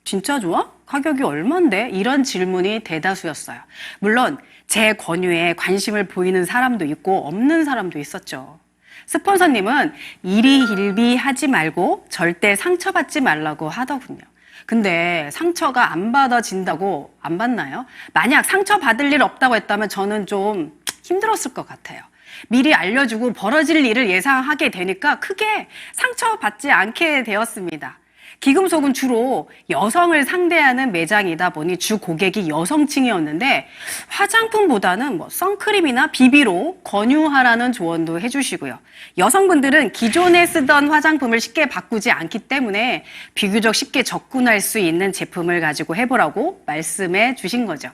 진짜 좋아? 가격이 얼만데? 이런 질문이 대다수였어요. 물론 제 권유에 관심을 보이는 사람도 있고 없는 사람도 있었죠. 스폰서님은 일희일비 하지 말고 절대 상처받지 말라고 하더군요. 근데 상처가 안 받아진다고 안 받나요? 만약 상처받을 일 없다고 했다면 저는 좀 힘들었을 것 같아요. 미리 알려주고 벌어질 일을 예상하게 되니까 크게 상처받지 않게 되었습니다. 기금속은 주로 여성을 상대하는 매장이다 보니 주 고객이 여성층이었는데 화장품보다는 선크림이나 비비로 권유하라는 조언도 해주시고요. 여성분들은 기존에 쓰던 화장품을 쉽게 바꾸지 않기 때문에 비교적 쉽게 접근할 수 있는 제품을 가지고 해보라고 말씀해 주신 거죠.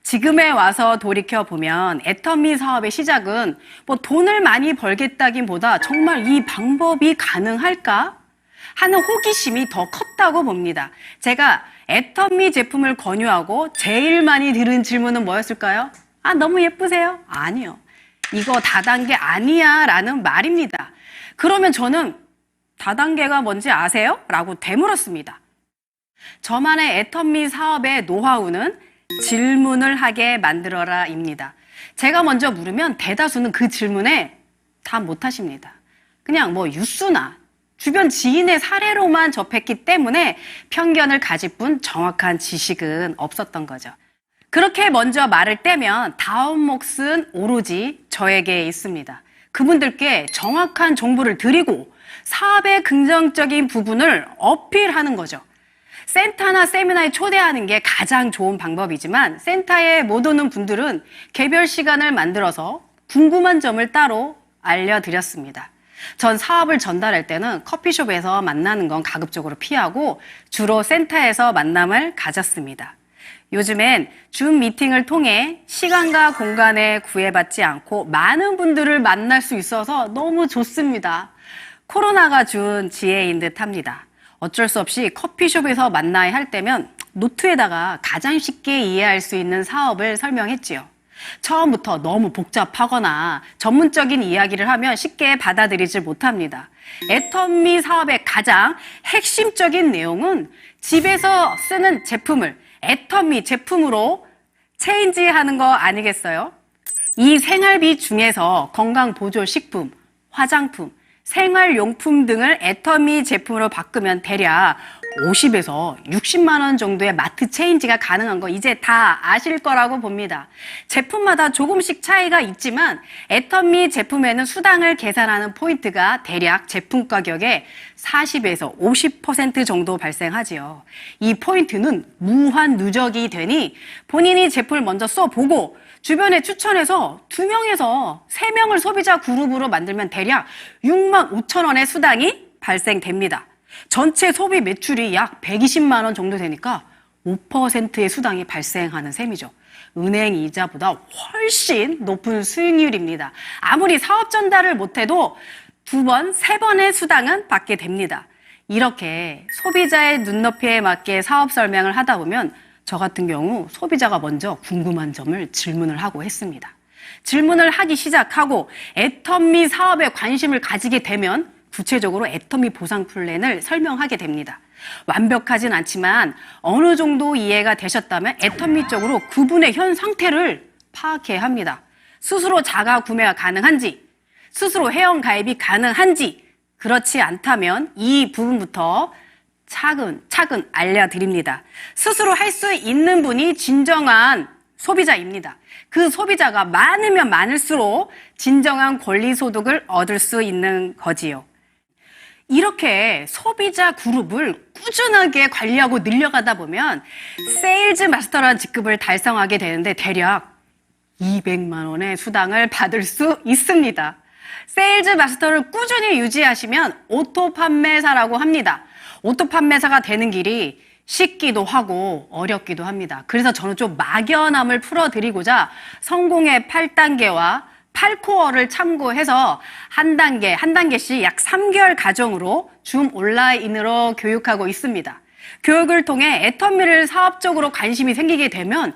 지금에 와서 돌이켜보면 애터미 사업의 시작은 돈을 많이 벌겠다기보다 정말 이 방법이 가능할까 하는 호기심이 더 컸다고 봅니다. 제가 애터미 제품을 권유하고 제일 많이 들은 질문은 뭐였을까요? 너무 예쁘세요? 아니요. 이거 다단계 아니야 라는 말입니다. 그러면 저는 다단계가 뭔지 아세요? 라고 되물었습니다. 저만의 애터미 사업의 노하우는 질문을 하게 만들어라 입니다. 제가 먼저 물으면 대다수는 그 질문에 답 못하십니다. 그냥 뉴스나 주변 지인의 사례로만 접했기 때문에 편견을 가질 뿐 정확한 지식은 없었던 거죠. 그렇게 먼저 말을 떼면 다음 몫은 오로지 저에게 있습니다. 그분들께 정확한 정보를 드리고 사업의 긍정적인 부분을 어필하는 거죠. 센터나 세미나에 초대하는 게 가장 좋은 방법이지만 센터에 못 오는 분들은 개별 시간을 만들어서 궁금한 점을 따로 알려드렸습니다. 전 사업을 전달할 때는 커피숍에서 만나는 건 가급적으로 피하고 주로 센터에서 만남을 가졌습니다. 요즘엔 줌 미팅을 통해 시간과 공간에 구애받지 않고 많은 분들을 만날 수 있어서 너무 좋습니다. 코로나가 준 지혜인 듯 합니다. 어쩔 수 없이 커피숍에서 만나야 할 때면 노트에다가 가장 쉽게 이해할 수 있는 사업을 설명했지요. 처음부터 너무 복잡하거나 전문적인 이야기를 하면 쉽게 받아들이질 못합니다. 애터미 사업의 가장 핵심적인 내용은 집에서 쓰는 제품을 애터미 제품으로 체인지하는 거 아니겠어요? 이 생활비 중에서 건강보조식품, 화장품, 생활용품 등을 애터미 제품으로 바꾸면 대략 50에서 60만 원 정도의 마트 체인지가 가능한 거 이제 다 아실 거라고 봅니다. 제품마다 조금씩 차이가 있지만 애터미 제품에는 수당을 계산하는 포인트가 대략 제품 가격의 40에서 50% 정도 발생하지요. 이 포인트는 무한 누적이 되니 본인이 제품을 먼저 써보고 주변에 추천해서 2명에서 3명을 소비자 그룹으로 만들면 대략 6만 5천 원의 수당이 발생됩니다. 전체 소비 매출이 약 120만 원 정도 되니까 5%의 수당이 발생하는 셈이죠. 은행 이자보다 훨씬 높은 수익률입니다. 아무리 사업 전달을 못해도 2번, 3번의 수당은 받게 됩니다. 이렇게 소비자의 눈높이에 맞게 사업 설명을 하다 보면 저 같은 경우 소비자가 먼저 궁금한 점을 질문을 하고 했습니다. 질문을 하기 시작하고 애터미 사업에 관심을 가지게 되면 구체적으로 애터미 보상 플랜을 설명하게 됩니다. 완벽하진 않지만 어느 정도 이해가 되셨다면 애터미 쪽으로 그분의 현 상태를 파악해야 합니다. 스스로 자가 구매가 가능한지, 스스로 회원 가입이 가능한지, 그렇지 않다면 이 부분부터 차근차근 알려드립니다. 스스로 할 수 있는 분이 진정한 소비자입니다. 그 소비자가 많으면 많을수록 진정한 권리 소득을 얻을 수 있는 거지요. 이렇게 소비자 그룹을 꾸준하게 관리하고 늘려가다 보면 세일즈 마스터라는 직급을 달성하게 되는데 대략 200만 원의 수당을 받을 수 있습니다. 세일즈 마스터를 꾸준히 유지하시면 오토 판매사라고 합니다. 오토 판매사가 되는 길이 쉽기도 하고 어렵기도 합니다. 그래서 저는 좀 막연함을 풀어드리고자 성공의 8단계와 8코어를 참고해서 한 단계씩 약 3개월 과정으로 줌 온라인으로 교육하고 있습니다. 교육을 통해 애터미를 사업적으로 관심이 생기게 되면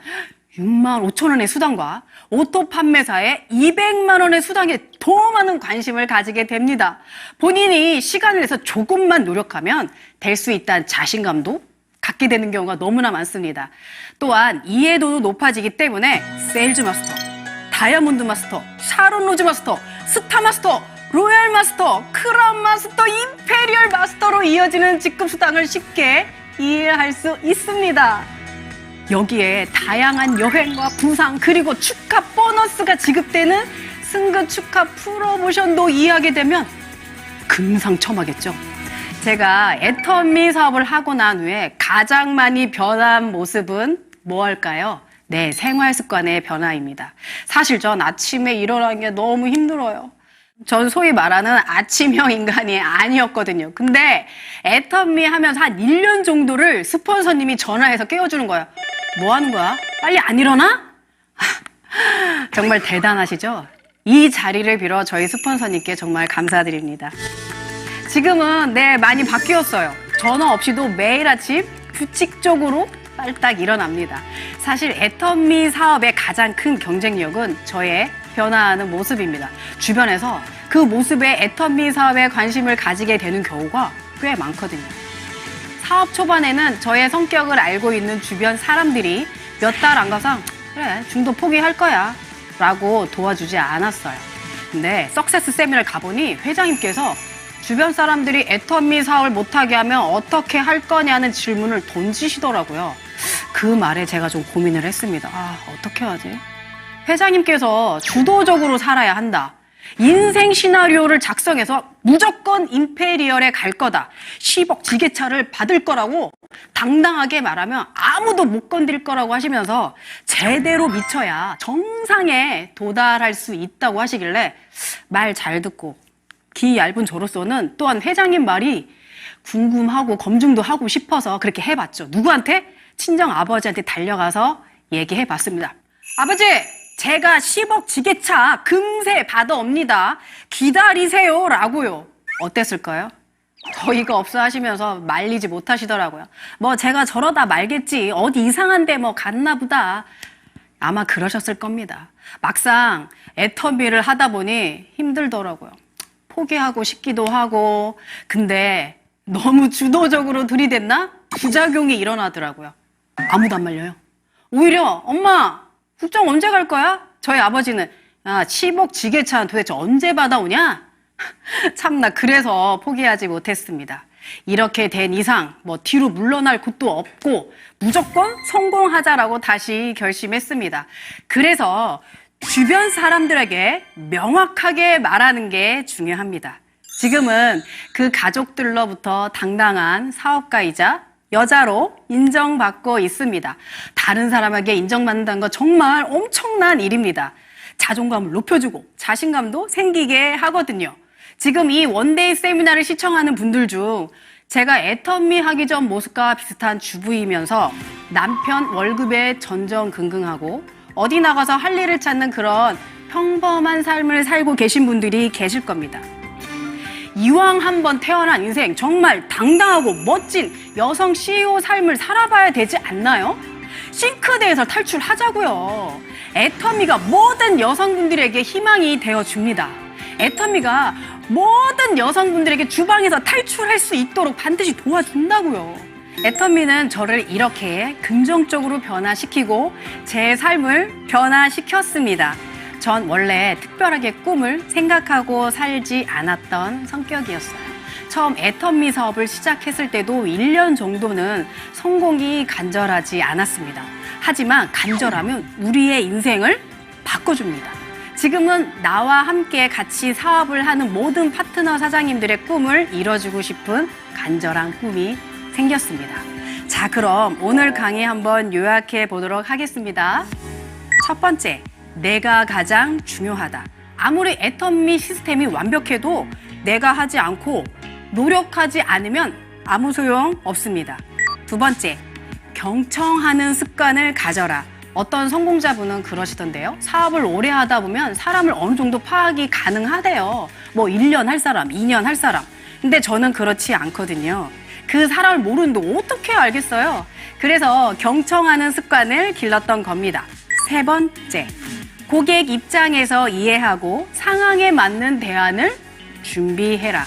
6만 5천 원의 수당과 오토 판매사의 200만 원의 수당에 더 많은 관심을 가지게 됩니다. 본인이 시간을 내서 조금만 노력하면 될 수 있다는 자신감도 갖게 되는 경우가 너무나 많습니다. 또한 이해도도 높아지기 때문에 세일즈 마스터, 다이아몬드 마스터, 샤론 로즈 마스터, 스타 마스터, 로얄 마스터, 크라운 마스터, 임페리얼 마스터로 이어지는 직급 수당을 쉽게 이해할 수 있습니다. 여기에 다양한 여행과 부상 그리고 축하 보너스가 지급되는 승급 축하 프로모션도 이해하게 되면 금상첨화겠죠. 제가 애터미 사업을 하고 난 후에 가장 많이 변한 모습은 뭐일까요? 네, 생활 습관의 변화입니다. 사실 전 아침에 일어나는 게 너무 힘들어요. 전 소위 말하는 아침형 인간이 아니었거든요. 근데 애터미 하면서 한 1년 정도를 스폰서님이 전화해서 깨워주는 거예요. 뭐 하는 거야? 빨리 안 일어나? 정말 대단하시죠? 이 자리를 빌어 저희 스폰서님께 정말 감사드립니다. 지금은 많이 바뀌었어요. 전화 없이도 매일 아침 규칙적으로 빨딱 일어납니다. 사실 애터미 사업의 가장 큰 경쟁력은 저의 변화하는 모습입니다. 주변에서 그 모습에 애터미 사업에 관심을 가지게 되는 경우가 꽤 많거든요. 사업 초반에는 저의 성격을 알고 있는 주변 사람들이 몇 달 안 가서 그래 중도 포기할 거야 라고 도와주지 않았어요. 근데 석세스 세미나를 가보니 회장님께서 주변 사람들이 애터미 사업을 못하게 하면 어떻게 할 거냐는 질문을 던지시더라고요. 그 말에 제가 좀 고민을 했습니다. 어떻게 하지? 회장님께서 주도적으로 살아야 한다. 인생 시나리오를 작성해서 무조건 임페리얼에 갈 거다. 10억 지게차를 받을 거라고 당당하게 말하면 아무도 못 건드릴 거라고 하시면서 제대로 미쳐야 정상에 도달할 수 있다고 하시길래 말 잘 듣고 기 얇은 저로서는 또한 회장님 말이 궁금하고 검증도 하고 싶어서 그렇게 해봤죠. 누구한테? 친정 아버지한테 달려가서 얘기해봤습니다. 아버지! 제가 10억 지게차 금세 받아옵니다. 기다리세요. 라고요. 어땠을까요? 어이가 없어 하시면서 말리지 못하시더라고요. 뭐 제가 저러다 말겠지. 어디 이상한데 뭐 갔나 보다. 아마 그러셨을 겁니다. 막상 애터미를 하다 보니 힘들더라고요. 포기하고 싶기도 하고 근데 너무 주도적으로 들이댔나? 부작용이 일어나더라고요. 아무도 안 말려요. 오히려 엄마 국정 언제 갈 거야? 저희 아버지는 10억 지게차는 도대체 언제 받아오냐? 참나 그래서 포기하지 못했습니다. 이렇게 된 이상 뭐 뒤로 물러날 곳도 없고 무조건 성공하자라고 다시 결심했습니다. 그래서 주변 사람들에게 명확하게 말하는 게 중요합니다. 지금은 그 가족들로부터 당당한 사업가이자 여자로 인정받고 있습니다. 다른 사람에게 인정받는다는 건 정말 엄청난 일입니다. 자존감을 높여주고 자신감도 생기게 하거든요. 지금 이 원데이 세미나를 시청하는 분들 중 제가 애터미 하기 전 모습과 비슷한 주부이면서 남편 월급에 전전긍긍하고 어디 나가서 할 일을 찾는 그런 평범한 삶을 살고 계신 분들이 계실 겁니다. 이왕 한번 태어난 인생 정말 당당하고 멋진 여성 CEO 삶을 살아봐야 되지 않나요? 싱크대에서 탈출하자고요. 애터미가 모든 여성분들에게 희망이 되어줍니다. 애터미가 모든 여성분들에게 주방에서 탈출할 수 있도록 반드시 도와준다고요. 애터미는 저를 이렇게 긍정적으로 변화시키고 제 삶을 변화시켰습니다. 전 원래 특별하게 꿈을 생각하고 살지 않았던 성격이었어요. 처음 애터미 사업을 시작했을 때도 1년 정도는 성공이 간절하지 않았습니다. 하지만 간절하면 우리의 인생을 바꿔줍니다. 지금은 나와 함께 같이 사업을 하는 모든 파트너 사장님들의 꿈을 이뤄주고 싶은 간절한 꿈이 생겼습니다. 자, 그럼 오늘 강의 한번 요약해 보도록 하겠습니다. 첫 번째, 내가 가장 중요하다. 아무리 애터미 시스템이 완벽해도 내가 하지 않고 노력하지 않으면 아무 소용 없습니다. 두 번째, 경청하는 습관을 가져라. 어떤 성공자분은 그러시던데요. 사업을 오래 하다 보면 사람을 어느 정도 파악이 가능하대요. 뭐 1년 할 사람, 2년 할 사람. 근데 저는 그렇지 않거든요. 그 사람을 모르는데 어떻게 알겠어요? 그래서 경청하는 습관을 길렀던 겁니다. 세 번째, 고객 입장에서 이해하고 상황에 맞는 대안을 준비해라.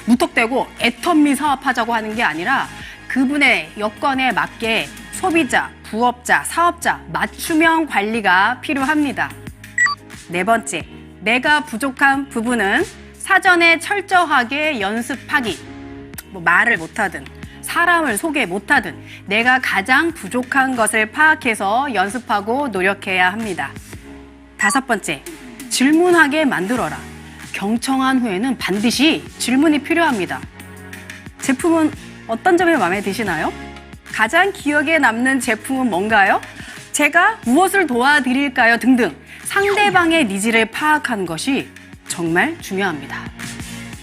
무턱대고 애터미 사업하자고 하는 게 아니라 그분의 여건에 맞게 소비자, 부업자, 사업자 맞춤형 관리가 필요합니다. 네 번째, 내가 부족한 부분은 사전에 철저하게 연습하기. 말을 못하든 사람을 소개 못하든 내가 가장 부족한 것을 파악해서 연습하고 노력해야 합니다. 다섯 번째, 질문하게 만들어라. 경청한 후에는 반드시 질문이 필요합니다. 제품은 어떤 점이 마음에 드시나요? 가장 기억에 남는 제품은 뭔가요? 제가 무엇을 도와드릴까요? 등등 상대방의 니즈를 파악하는 것이 정말 중요합니다.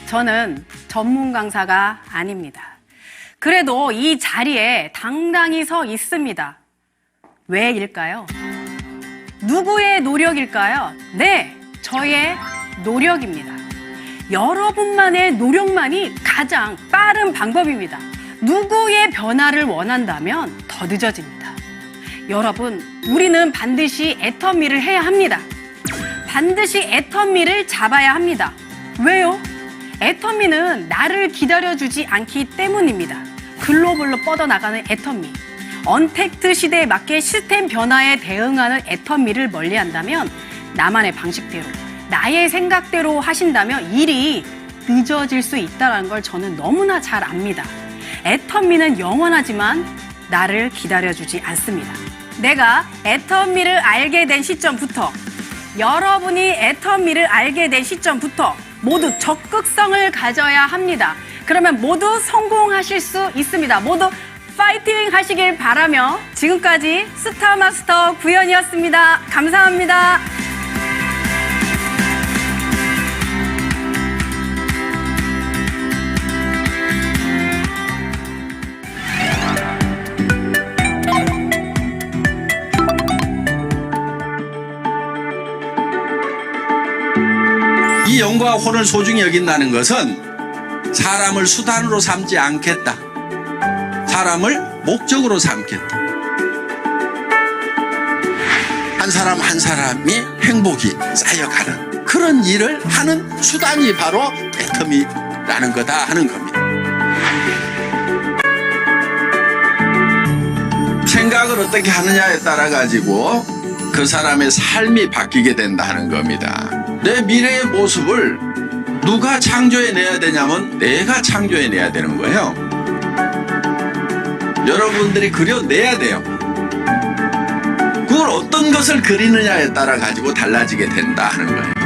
저는 전문 강사가 아닙니다. 그래도 이 자리에 당당히 서 있습니다. 왜일까요? 누구의 노력일까요? 네, 저의 노력입니다. 여러분만의 노력만이 가장 빠른 방법입니다. 누구의 변화를 원한다면 더 늦어집니다. 여러분, 우리는 반드시 애터미를 해야 합니다. 반드시 애터미를 잡아야 합니다. 왜요? 애터미는 나를 기다려주지 않기 때문입니다. 글로벌로 뻗어나가는 애터미. 언택트 시대에 맞게 시스템 변화에 대응하는 애터미를 멀리한다면 나만의 방식대로, 나의 생각대로 하신다면 일이 늦어질 수 있다는 걸 저는 너무나 잘 압니다. 애터미는 영원하지만 나를 기다려주지 않습니다. 내가 애터미를 알게 된 시점부터, 여러분이 애터미를 알게 된 시점부터 모두 적극성을 가져야 합니다. 그러면 모두 성공하실 수 있습니다. 모두 파이팅 하시길 바라며 지금까지 스타마스터 구연이었습니다. 감사합니다. 이 영과 혼을 소중히 여긴다는 것은 사람을 수단으로 삼지 않겠다. 사람을 목적으로 삼겠다. 한 사람 한 사람이 행복이 쌓여가는 그런 일을 하는 수단이 바로 애터미라는 거다 하는 겁니다. 생각을 어떻게 하느냐에 따라 가지고 그 사람의 삶이 바뀌게 된다 하는 겁니다. 내 미래의 모습을 누가 창조해내야 되냐면 내가 창조해내야 되는 거예요. 여러분들이 그려내야 돼요. 그걸 어떤 것을 그리느냐에 따라 가지고 달라지게 된다 하는 거예요.